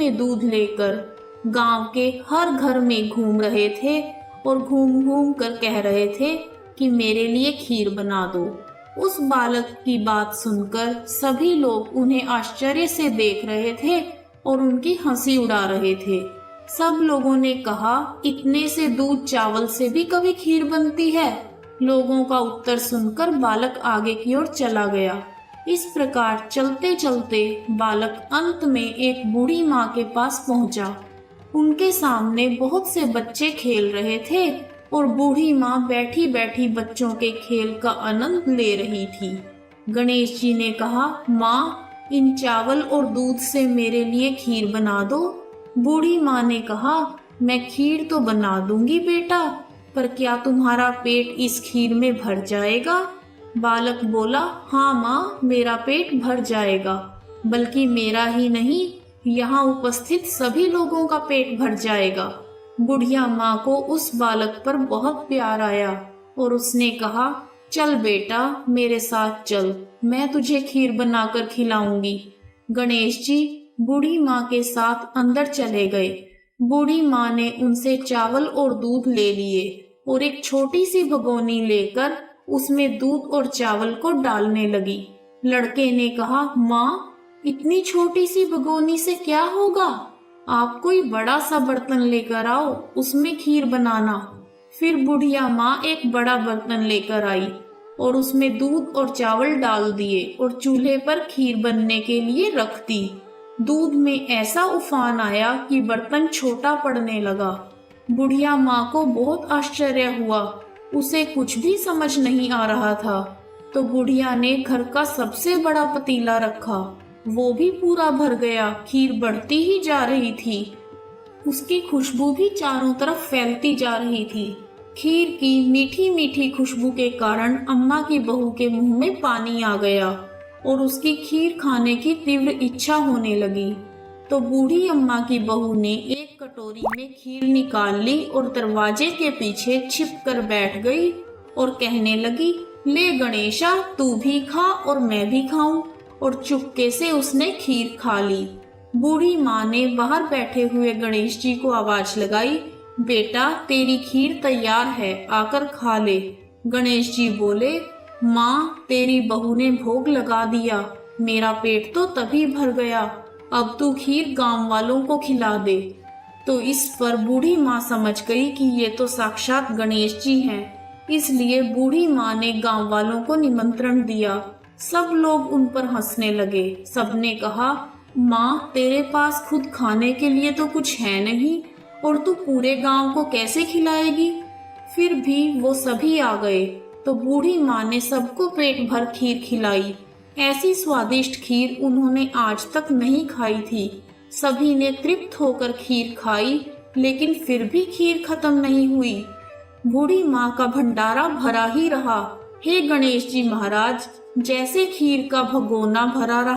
में दूध लेकर गांव के हर घर में घूम रहे थे और घूम घूम कर कह रहे थे कि मेरे लिए खीर बना दो। उस बालक की बात सुनकर सभी लोग उन्हें आश्चर्य से देख रहे थे और उनकी हंसी उड़ा रहे थे। सब लोगों ने कहा, इतने से दूध चावल से भी कभी खीर बनती है? लोगों का उत्तर सुनकर बालक आगे की ओर चला गया। इस प्रकार चलते चलते बालक अंत में एक बूढ़ी माँ के पास पहुंचा। उनके सामने बहुत से बच्चे खेल रहे थे और बूढ़ी माँ बैठी बैठी बच्चों के खेल का आनंद ले रही थी। गणेश जी ने कहा, माँ, इन चावल और दूध से मेरे लिए खीर बना दो। बूढ़ी माँ ने कहा, मैं खीर तो बना दूंगी बेटा, पर क्या तुम्हारा पेट इस खीर में भर जाएगा? बालक बोला, हाँ माँ, मेरा पेट भर जाएगा, बल्कि मेरा ही नहीं, यहाँ उपस्थित सभी लोगों का पेट भर जाएगा। बुढ़िया माँ को उस बालक पर बहुत प्यार आया और उसने कहा, चल बेटा, मेरे साथ चल, मैं तुझे खीर बनाकर खिलाऊंगी। गणेश जी बूढ़ी माँ के साथ अंदर चले गए। बूढ़ी माँ ने उनसे चावल और दूध ले लिए और एक छोटी सी भगोनी लेकर उसमें दूध और चावल को डालने लगी। लड़के ने कहा, माँ, इतनी छोटी सी भगोनी से क्या होगा? आप कोई बड़ा सा बर्तन लेकर आओ, उसमें खीर बनाना। फिर बुढ़िया माँ एक बड़ा बर्तन लेकर आई और उसमें दूध और चावल डाल दिए और चूल्हे पर खीर बनने के लिए रख दी। दूध में ऐसा उफान आया कि बर्तन छोटा पड़ने लगा। बुढ़िया माँ को बहुत आश्चर्य हुआ, उसे कुछ भी समझ नहीं आ रहा था। तो बुढ़िया ने घर का सबसे बड़ा पतीला रखा, वो भी पूरा भर गया। खीर बढ़ती ही जा रही थी, उसकी खुशबू भी चारों तरफ फैलती जा रही थी। खीर की मीठी मीठी खुशबू के कारण अम्मा की बहू के मुंह में पानी आ गया और उसकी खीर खाने की तीव्र इच्छा होने लगी। तो बूढ़ी अम्मा की बहू ने एक कटोरी में खीर निकाल ली और दरवाजे के पीछे छिप कर बैठ गई और कहने लगी, ले गणेशा, तू भी खा और मैं भी खाऊं। और चुपके से उसने खीर खा ली। बूढ़ी माँ ने बाहर बैठे हुए गणेश जी को आवाज लगाई, बेटा, तेरी खीर तैयार है, आकर खा ले। गणेश जी बोले, माँ, तेरी बहू ने भोग लगा दिया, मेरा पेट तो तभी भर गया, अब तू खीर गांव वालों को खिला दे। तो इस पर बूढ़ी माँ समझ गई कि ये तो साक्षात गणेश जी हैं। इसलिए बूढ़ी माँ ने गांव वालों को निमंत्रण दिया। सब लोग उन पर हंसने लगे। सबने कहा, माँ, तेरे पास खुद खाने के लिए तो कुछ है नहीं और तू पूरे गांव को कैसे खिलाएगी? फिर भी वो सभी आ गए तो बूढ़ी माँ ने सबको पेट भर खीर खिलाई। ऐसी स्वादिष्ट खीर उन्होंने आज तक नहीं खाई थी। सभी ने तृप्त होकर खीर खाई, लेकिन फिर भी खीर खत्म नहीं हुई। बूढ़ी माँ का भंडारा भरा ही रहा। हे गणेश जी महाराज, जैसे खीर का भगोना भरा रहा